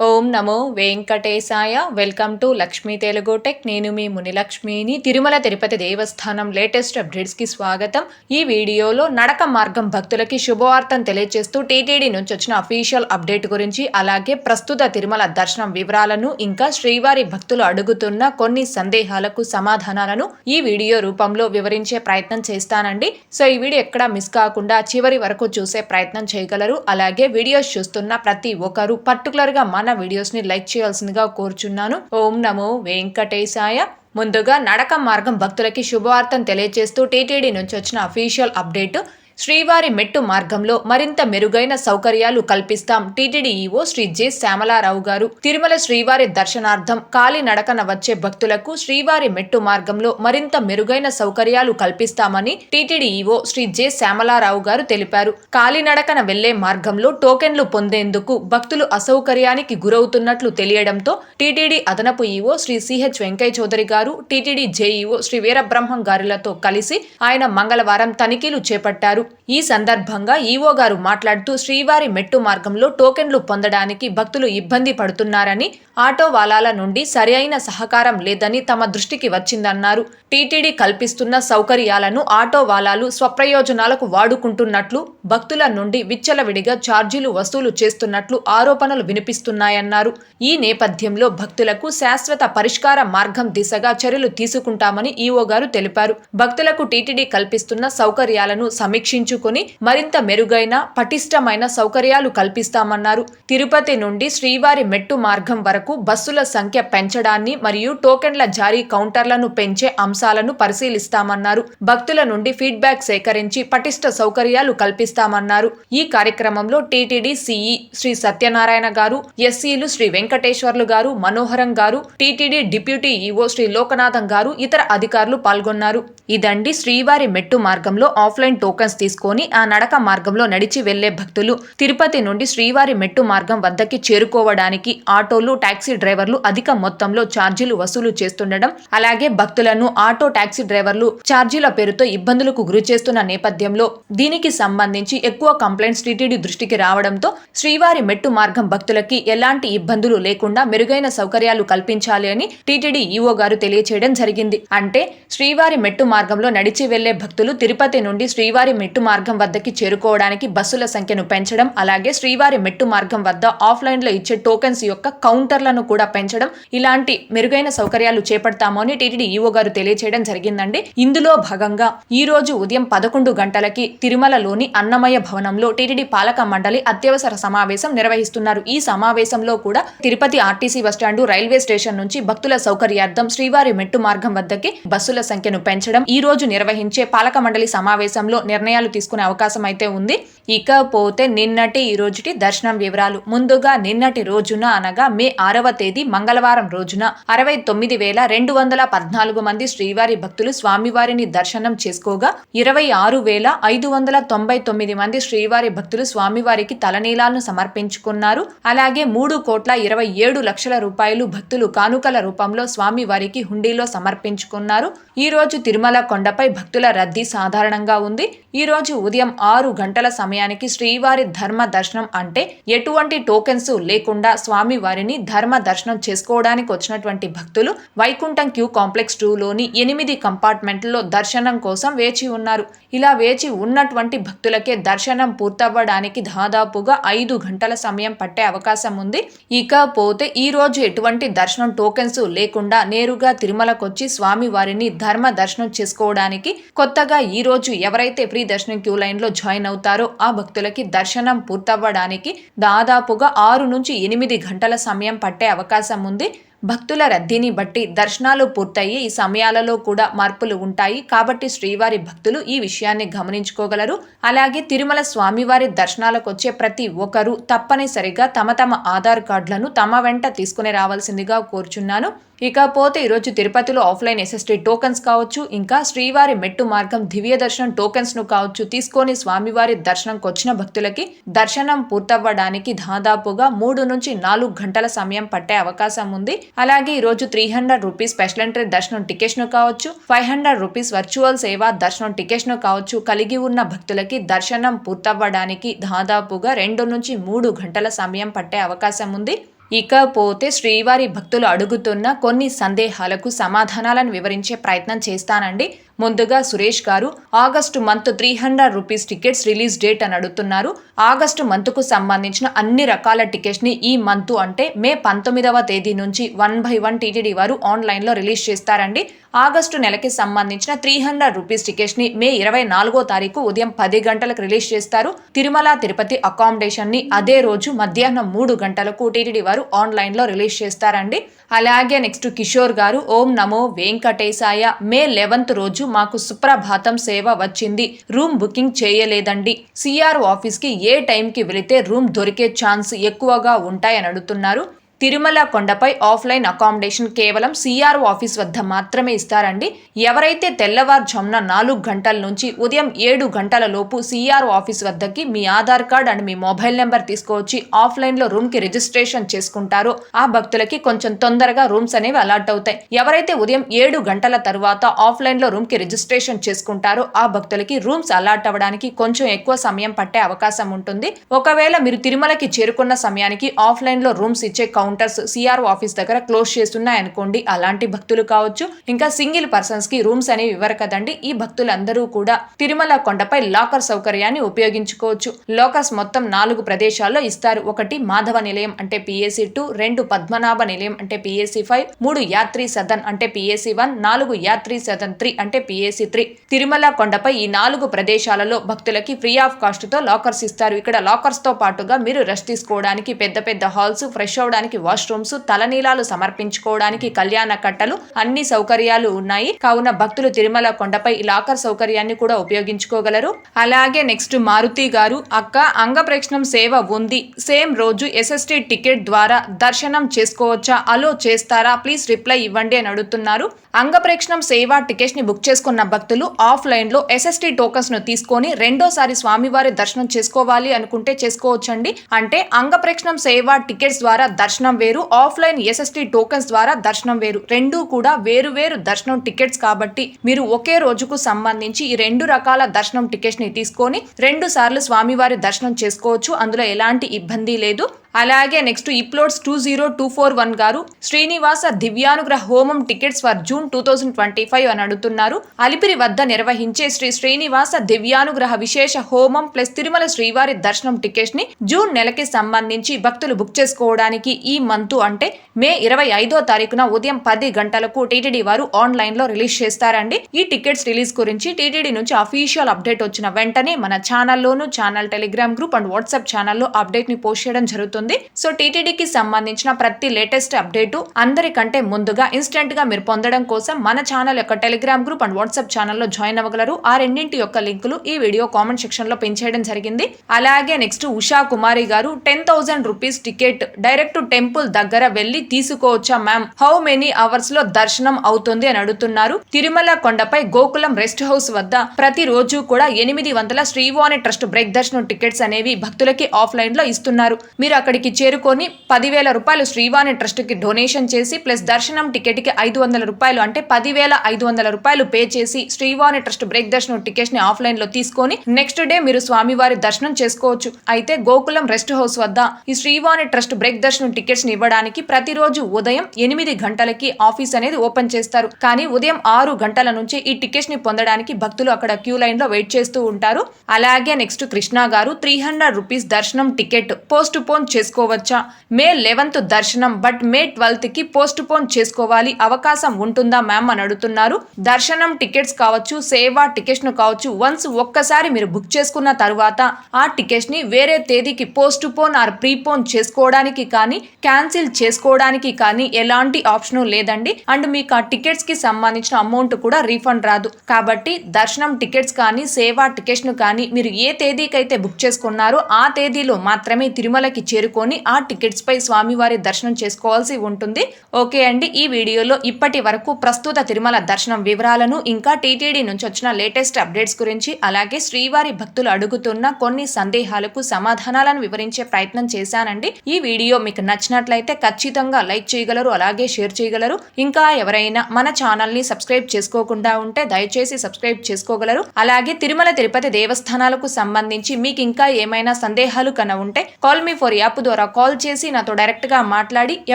Om Namo Venkatesaya. Welcome to Lakshmi Telugu tech. నేను మీ మునిలక్ష్మిని. తిరుమల తిరుపతి దేవస్థానం latest అప్డేట్స్కి స్వాగతం. ఈ వీడియోలో నడక మార్గం భక్తులకి శుభవార్తను తెలియజేస్తూ టీటీడీ నుంచి వచ్చిన అఫీషియల్ అప్డేట్ గురించి, అలాగే ప్రస్తుత తిరుమల దర్శనం వివరాలను, ఇంకా శ్రీవారి భక్తులు అడుగుతున్న కొన్ని సందేహాలకు సమాధానాలను ఈ వీడియో రూపంలో వివరించే ప్రయత్నం చేస్తానండి. సో ఈ వీడియో ఎక్కడా మిస్ కాకుండా చివరి వరకు చూసే ప్రయత్నం చేయగలరు. అలాగే వీడియోస్ చూస్తున్న ప్రతి ఒక్కరు పర్టికులర్గా మన వీడియోస్ ని లైక్ చేయాల్సిందిగా కోరుచున్నాను. ఓం నమో వెంకటేశాయ. ముందుగా నడక మార్గం భక్తులకి శుభవార్తను తెలియజేస్తూ టీటీడీ నుంచి వచ్చిన అఫీషియల్ అప్డేట్. శ్రీవారి మెట్టు మార్గంలో మరింత మెరుగైన సౌకర్యాలు కల్పిస్తాం. TTD EO Shri J Shyamala Rao గారు. తిరుమల శ్రీవారి దర్శనార్థం కాలి నడకన వచ్చే భక్తులకు శ్రీవారి మెట్టు మార్గంలో మరింత మెరుగైన సౌకర్యాలు కల్పిస్తామని TTD EO Shri J Shyamala Rao గారు తెలిపారు. కాలి నడకన వెళ్లే మార్గంలో టోకెన్లు పొందేందుకు భక్తులు అసౌకర్యానికి గురవుతున్నట్లు తెలియడంతో టీటీడీ అదనపు ఈవో శ్రీ సిహెచ్ వెంకయ్య చౌదరి గారు, టీటీడీ జేఈఓ శ్రీ వీరబ్రహ్మం గారిలతో కలిసి ఆయన మంగళవారం తనిఖీలు చేపట్టారు. ఈ సందర్భంగా ఈవో గారు మాట్లాడుతూ, శ్రీవారి మెట్టు మార్గంలో టోకెన్లు పొందడానికి భక్తులు ఇబ్బంది పడుతున్నారని, ఆటో వాలాల నుండి సరైన సహకారం లేదని తమ దృష్టికి వచ్చిందన్నారు. టీటీడీ కల్పిస్తున్న సౌకర్యాలను ఆటో వాలాలు స్వప్రయోజనాలకు వాడుకుంటున్నట్లు, భక్తుల నుండి విచ్చలవిడిగా ఛార్జీలు వసూలు చేస్తున్నట్లు ఆరోపణలు వినిపిస్తున్నాయన్నారు. ఈ నేపథ్యంలో భక్తులకు శాశ్వత పరిష్కార మార్గం దిశగా చర్యలు తీసుకుంటామని ఈవో గారు తెలిపారు. భక్తులకు టీటీడీ కల్పిస్తున్న సౌకర్యాలను సమీక్షించుకుని మరింత మెరుగైన, పటిష్టమైన సౌకర్యాలు కల్పిస్తామన్నారు. తిరుపతి నుండి శ్రీవారి మెట్టు మార్గం వరకు బస్సుల సంఖ్య పెంచడాన్ని మరియు టోకెన్ల జారీ కౌంటర్లను పెంచే అంశాలను పరిశీలిస్తామన్నారు. భక్తుల నుండి ఫీడ్బ్యాక్ సేకరించి పటిష్ట సౌకర్యాలు కల్పిస్తామన్నారు. ఈ కార్యక్రమంలో టీటీడీ సిఈ శ్రీ సత్యనారాయణ గారు, ఎస్సీలు శ్రీ వెంకటేశ్వర్లు గారు, మనోహరం గారు, TTD deputy EO Shri Lokanatham గారు, ఇతర అధికారులు పాల్గొన్నారు. ఇదండి శ్రీవారి మెట్టు మార్గంలో ఆఫ్లైన్ టోకెన్స్ తీసుకొని ఆ నడక మార్గంలో నడిచి వెళ్లే భక్తులు తిరుపతి నుండి శ్రీవారి మెట్టు మార్గం వద్దకి చేరుకోవడానికి ఆటోలు, టాక్సీ డ్రైవర్లు అధిక మొత్తంలో ఛార్జీలు వసూలు చేస్తుండడం, అలాగే భక్తులను ఆటో, టాక్సీ డ్రైవర్లు ఛార్జీల పేరుతో ఇబ్బందులకు గురి చేస్తున్న నేపథ్యంలో దీనికి సంబంధించి ఎక్కువ కంప్లైంట్స్ టీటీడీ దృష్టికి రావడంతో శ్రీవారి మెట్టు మార్గం భక్తులకి ఎలాంటి ఇబ్బందులు లేకుండా మెరుగైన సౌకర్యాలు కల్పించాలి అని టీటీడీ ఈవో గారు తెలియచేయడం జరిగింది. అంటే శ్రీవారి మెట్టు మార్గంలో నడిచి వెళ్లే భక్తులు తిరుపతి నుండి శ్రీవారి మెట్టు మార్గం వద్దకి చేరుకోవడానికి బస్సుల సంఖ్యను పెంచడం, అలాగే శ్రీవారి మెట్టు మార్గం వద్ద ఆఫ్లైన్ లో ఇచ్చే టోకెన్స్ యొక్క కౌంటర్లను కూడా పెంచడం, ఇలాంటి మెరుగైన సౌకర్యాలు చేపడతాము అని టీటీడీ ఈవో గారు తెలియచేయడం జరిగిందండి. ఇందులో భాగంగా ఈ రోజు ఉదయం 11 గంటలకి తిరుమలలోని అన్నమయ్య భవనంలో టీటీడీ పాలక మండలి అత్యవసర సమావేశం నిర్వహిస్తున్నారు. ఈ సమావేశంలో కూడా Tirupati RTC bus stand, railway station నుంచి భక్తుల సౌకర్యార్థం శ్రీవారి మెట్టు మార్గం వద్దకి బస్సుల సంఖ్యను పెంచడం, ఈ రోజు నిర్వహించే పాలక మండలి సమావేశంలో నిర్ణయాలు తీసుకునే అవకాశం అయితే ఉంది. ఇకపోతే నిన్నటి ఈ రోజుటి దర్శనం వివరాలు. ముందుగా నిన్నటి రోజున అనగా మే 6వ తేదీ మంగళవారం రోజున 69,214 మంది శ్రీవారి భక్తులు స్వామివారిని దర్శనం చేసుకోగా 26,599 మంది శ్రీవారి భక్తులు స్వామివారికి తలనీలాలను సమర్పించుకున్నారు. అలాగే 3,27,00,000 రూపాయలు భక్తులు కానుకల రూపంలో స్వామివారికి హుండీలో సమర్పించుకున్నారు. ఈ రోజు తిరుమల కొండపై భక్తుల రద్దీ సాధారణంగా ఉంది. ఈ రోజు ఉదయం 6 గంటల సమయానికి శ్రీవారి ధర్మ దర్శనం, అంటే ఎటువంటి టోకెన్స్ లేకుండా స్వామివారిని ధర్మ దర్శనం చేసుకోవడానికి వచ్చినటువంటి భక్తులు వైకుంఠం క్యూ కాంప్లెక్స్ 2లోని 8 కంపార్ట్మెంట్లో దర్శనం కోసం వేచి ఉన్నారు. ఇలా వేచి ఉన్నటువంటి భక్తులకే దర్శనం పూర్తవ్వడానికి దాదాపుగా 5 గంటల సమయం పట్టే అవకాశం ఉంది. ఇకపోతే ఈ రోజు ఎటువంటి దర్శనం టోకెన్స్ లేకుండా నేరుగా తిరుమలకొచ్చి స్వామివారిని ధర్మ దర్శనం చేసుకోవడానికి కొత్తగా ఈ రోజు ఎవరైతే ఫ్రీ దర్శనం క్యూ లైన్ లో జాయిన్ అవుతారో ఆ భక్తులకి దర్శనం పూర్తవ్వడానికి దాదాపుగా 6 నుంచి 8 గంటల సమయం పట్టే అవకాశం ఉంది. భక్తుల రద్దీని బట్టి దర్శనాలు పూర్తయ్యి ఈ సమయాలలో కూడా మార్పులు ఉంటాయి. కాబట్టి శ్రీవారి భక్తులు ఈ విషయాన్ని గమనించుకోగలరు. అలాగే తిరుమల స్వామివారి దర్శనాలకు వచ్చే ప్రతి ఒక్కరూ తప్పనిసరిగా తమ ఆధార్ కార్డులను తమ వెంట తీసుకుని రావాల్సిందిగా కోరుచున్నాను. ఇకపోతే ఈరోజు తిరుపతిలో ఆఫ్లైన్ ఎస్ఎస్టీ టోకెన్స్ కావచ్చు, ఇంకా శ్రీవారి మెట్టు మార్గం దివ్య దర్శనం టోకెన్స్ ను కావచ్చు తీసుకొని స్వామివారి దర్శనంకి వచ్చిన భక్తులకి దర్శనం పూర్తవ్వడానికి దాదాపుగా 3 నుంచి 4 గంటల సమయం పట్టే అవకాశం ఉంది. అలాగే ఈరోజు 300 రూపీస్ స్పెషల్ ఎంట్రీ దర్శనం టికెట్స్ ను కావచ్చు, 500 రూపీస్ వర్చువల్ సేవా దర్శనం టికెట్స్ ను కావచ్చు కలిగి ఉన్న భక్తులకి దర్శనం పూర్తవ్వడానికి దాదాపుగా 2 నుంచి 3 గంటల సమయం పట్టే అవకాశం ఉంది. ఇకపోతే శ్రీవారి భక్తులు అడుగుతున్న కొన్ని సందేహాలకు సమాధానాలను వివరించే ప్రయత్నం చేస్తానండి. ముందుగా సురేష్ గారు August month 300 rupees tickets release date అని అడుగుతున్నారు. ఆగస్టు మంత్కు సంబంధించిన అన్ని రకాల టికెట్స్ని ఈ మంత్ అంటే మే 19వ తేదీ నుంచి 1/1 టీటీడీ వారు ఆన్లైన్లో రిలీజ్ చేస్తారండి. ఆగస్టు నెలకి సంబంధించిన 300 రూపీస్ టికెట్స్ని మే 24వ తారీఖు ఉదయం 10 గంటలకు రిలీజ్ చేస్తారు. తిరుమల తిరుపతి అకామిడేషన్ని అదే రోజు మధ్యాహ్నం 3 గంటలకు టీటీడీ వారు ఆన్లైన్లో రిలీజ్ చేస్తారండి. అలాగే నెక్స్ట్ కిషోర్ గారు ఓం నమో వెంకటేశాయ మే 11th రోజు మాకు సుప్రభాతం సేవ వచ్చింది. రూమ్ బుకింగ్ చేయలేదండి. సిఆర్ ఆఫీస్కి ఏ టైంకి వెళితే రూమ్ దొరికే ఛాన్స్ ఎక్కువగా ఉంటాయని అడుగుతున్నారు. తిరుమల కొండపై ఆఫ్లైన్ అకామిడేషన్ కేవలం సిఆర్ఓ ఆఫీస్ వద్ద మాత్రమే ఇస్తారండి. ఎవరైతే తెల్లవారుజామున 4 గంటల నుంచి ఉదయం 7 గంటల లోపు సిఆర్ఓ ఆఫీస్ వద్దకి మీ ఆధార్ కార్డ్ అండ్ మీ మొబైల్ నెంబర్ తీసుకువచ్చి ఆఫ్లైన్లో రూమ్కి రిజిస్ట్రేషన్ చేసుకుంటారో ఆ భక్తులకి కొంచెం తొందరగా రూమ్స్ అనేవి అలాట్ అవుతాయి. ఎవరైతే ఉదయం 7 గంటల తర్వాత ఆఫ్లైన్లో రూమ్కి రిజిస్ట్రేషన్ చేసుకుంటారో ఆ భక్తులకి రూమ్స్ అలాట్ అవ్వడానికి కొంచెం ఎక్కువ సమయం పట్టే అవకాశం ఉంటుంది. ఒకవేళ మీరు తిరుమలకి చేరుకున్న సమయానికి ఆఫ్లైన్లో రూమ్స్ ఇచ్చే కౌంటర్స్ సిఆర్ఓ ఆఫీస్ దగ్గర క్లోజ్ చేస్తున్నాయనుకోండి, అలాంటి భక్తులు కావచ్చు. ఇంకా సింగిల్ పర్సన్స్ కి రూమ్స్ అనేవి ఇవ్వరు కదండి. ఈ భక్తులందరూ కూడా తిరుమల కొండపై లాకర్ సౌకర్యాన్ని ఉపయోగించుకోవచ్చు. లాకర్స్ మొత్తం 4 ప్రదేశాల్లో ఇస్తారు. 1 మాధవ నిలయం అంటే PAC 2, 2 పద్మనాభ నిలయం అంటే PAC 5, 3 యాత్రి సదన్ అంటే PAC 1, 4 యాత్రి సదన్ 3 అంటే PAC 3. తిరుమల కొండపై ఈ 4 ప్రదేశాలలో భక్తులకి ఫ్రీ ఆఫ్ కాస్ట్ తో లాకర్స్ ఇస్తారు. ఇక్కడ లాకర్స్ తో పాటుగా మీరు రెస్ట్ తీసుకోవడానికి పెద్ద పెద్ద హాల్స్, ఫ్రెష్ అవడానికి వాష్రూమ్స్, తలనీలాలు సమర్పించుకోవడానికి కళ్యాణ కట్టలు అన్ని సౌకర్యాలు ఉన్నాయి. కావున భక్తులు తిరుమల కొండపై లాకర్ సౌకర్యాన్ని కూడా ఉపయోగించుకోగలరు. అలాగే నెక్స్ట్ మారుతి గారు అక్క అంగప్రక్షణం సేవ ఉంది. సేమ్ రోజు SST టికెట్ ద్వారా దర్శనం చేసుకోవచ్చా? అలో చేస్తారా? ప్లీజ్ రిప్లై ఇవ్వండి అని అడుగుతున్నారు. అంగప్రక్షణం సేవ టికెట్స్ ని బుక్ చేసుకున్న భక్తులు ఆఫ్లైన్ లో SST టోకన్స్ ను తీసుకొని రెండోసారి స్వామివారి దర్శనం చేసుకోవాలి అనుకుంటే చేసుకోవచ్చండి. అంటే అంగప్రక్షణం సేవ టికెట్స్ ద్వారా దర్శనం వేరు, ఆఫ్లైన్ SST టోకన్స్ ద్వారా దర్శనం వేరు. రెండూ కూడా వేరు వేరు దర్శనం టికెట్స్ కాబట్టి మీరు ఒకే రోజుకు సంబంధించి ఈ 2 రకాల దర్శనం టికెట్స్ ని తీసుకొని 2 సార్లు స్వామివారి దర్శనం చేసుకోవచ్చు. అందులో ఎలాంటి ఇబ్బంది లేదు. అలాగే నెక్స్ట్ ఇప్లోడ్స్ 20241 గారు శ్రీనివాస దివ్యానుగ్రహ హోమం టికెట్స్ ఫర్ జూన్ 2025 అని అడుగుతున్నారు. అలిపిరి వద్ద నిర్వహించే శ్రీ శ్రీనివాస దివ్యానుగ్రహ విశేష హోమం ప్లస్ తిరుమల శ్రీవారి దర్శనం టికెట్స్ ని జూన్ నెలకి సంబంధించి భక్తులు బుక్ చేసుకోవడానికి ఈ మంత్ అంటే మే 25వ తారీఖున ఉదయం 10 గంటలకు టీటీడీ వారు ఆన్లైన్ లో రిలీజ్ చేస్తారండి. ఈ టికెట్స్ రిలీజ్ గురించి టీటీడీ నుంచి అఫీషియల్ అప్డేట్ వచ్చిన వెంటనే మన ఛానల్లోను, channel Telegram group and WhatsApp ఛానల్లో అప్డేట్ ని పోస్ట్ చేయడం జరుగుతుంది. సో టీటీడీకి సంబంధించిన ప్రతి లేటెస్ట్ అప్డేటు అందరికంటే ముందుగా ఇన్స్టెంట్ గా మీరు పొందడం కోసం మన ఛానల్ యొక్క టెలిగ్రామ్ గ్రూప్ అండ్ వాట్సాప్ ఛానల్లో జాయిన్ అవ్వగలరు. ఆ రెండింటి యొక్క లింకులు ఈ వీడియో కామెంట్ సెక్షన్ లో పిన్ చేయడం జరిగింది. అలాగే నెక్స్ట్ ఉషా కుమారి గారు 10,000 రూపీస్ టికెట్ డైరెక్ట్ టెంపుల్ దగ్గర వెళ్లి తీసుకోవచ్చా మ్యామ్? హౌ మెనీ అవర్స్ లో దర్శనం అవుతుంది అని అడుగుతున్నారు. తిరుమల కొండపై గోకులం రెస్ట్ హౌస్ వద్ద ప్రతి రోజు కూడా 800 శ్రీవాణి ట్రస్ట్ బ్రేక్ దర్శనం టికెట్స్ అనేవి భక్తులకి ఆఫ్లైన్ లో ఇస్తున్నారు. మీరు అక్కడికి చేరుకొని 10,000 రూపాయలు శ్రీవాణి ట్రస్ట్ కి డొనేషన్ చేసి ప్లస్ దర్శనం టికెట్ కి 500 రూపాయలు అంటే 10,500 రూపాయలు పే చేసి శ్రీవాణి ట్రస్ట్ బ్రేక్ దర్శనం టికెట్స్ ని ఆఫ్లైన్ లో తీసుకొని నెక్స్ట్ డే మీరు స్వామివారి దర్శనం చేసుకోవచ్చు. అయితే గోకులం రెస్ట్ హౌస్ వద్ద ఈ శ్రీవాణి ట్రస్ట్ బ్రేక్ దర్శనం టికెట్స్ ని ఇవ్వడానికి ప్రతిరోజు ఉదయం 8 గంటలకి ఆఫీస్ అనేది ఓపెన్ చేస్తారు. కానీ ఉదయం 6 గంటల నుంచి ఈ టికెట్స్ ని పొందడానికి భక్తులు అక్కడ క్యూ లైన్ లో వెయిట్ చేస్తూ ఉంటారు. అలాగే నెక్స్ట్ కృష్ణ గారు 300 రూపీస్ దర్శనం టికెట్ పోస్ట్ పోన్ చేసుకోవచ్చా? మే 11th దర్శనం బట్ మే 12th కి పోస్ట్ పోన్ చేసుకోవాలి, అవకాశం ఉంటుందా మ్యామ్ అని అడుగుతున్నారు. దర్శనం టికెట్స్ కావచ్చు, సేవా టికెట్స్ ను కావచ్చు, వన్స్ ఒక్కసారి మీరు బుక్ చేసుకున్న తర్వాత ఆ టికెట్స్ ని వేరే తేదీకి పోస్ట్ పోన్ ఆర్ ప్రీపోన్ చేసుకోవడానికి కానీ క్యాన్సిల్ చేసుకోవడానికి కానీ ఎలాంటి ఆప్షన్ లేదండి. అండ్ మీకు ఆ టికెట్స్ కి సంబంధించిన అమౌంట్ కూడా రీఫండ్ రాదు. కాబట్టి దర్శనం టికెట్స్ కానీ సేవా టికెట్స్ ను కానీ మీరు ఏ తేదీకైతే బుక్ చేసుకున్నారో ఆ తేదీలో మాత్రమే తిరుమలకి చేరుకొని ఆ టికెట్స్ పై స్వామివారి దర్శనం చేసుకోవాల్సి ఉంటుంది. ఓకే అండి, ఈ వీడియోలో ఇప్పటి వరకు ప్రస్తుత తిరుమల దర్శనం వివరాలను ఇంకా టీటీడీ నుంచి వచ్చిన లేటెస్ట్ అప్డేట్స్ గురించి అలాగే శ్రీవారి భక్తులు అడుగుతున్న కొన్ని సందేహాలకు సమాధానాలను వివరించే ప్రయత్నం చేశానండి. ఈ వీడియో మీకు నచ్చినట్లయితే ఖచ్చితంగా లైక్ చేయగలరు, అలాగే షేర్ చేయగలరు. ఇంకా ఎవరైనా మన ఛానల్ ని సబ్స్క్రైబ్ చేసుకోకుండా ఉంటే దయచేసి సబ్స్క్రైబ్ చేసుకోగలరు. అలాగే తిరుమల తిరుపతి దేవస్థానాలకు సంబంధించి మీకు ఇంకా ఏమైనా సందేహాలు కన ఉంటే call me for app app ద్వారా కాల్ చేసి నాతో డైరెక్ట్గా మాట్లాడి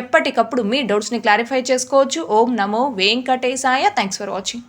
ఎప్పటికప్పుడు మీ డౌట్స్ని క్లారిఫై చేసుకోవచ్చు. ఓం నమో వెంకటేశాయ. Thanks for watching.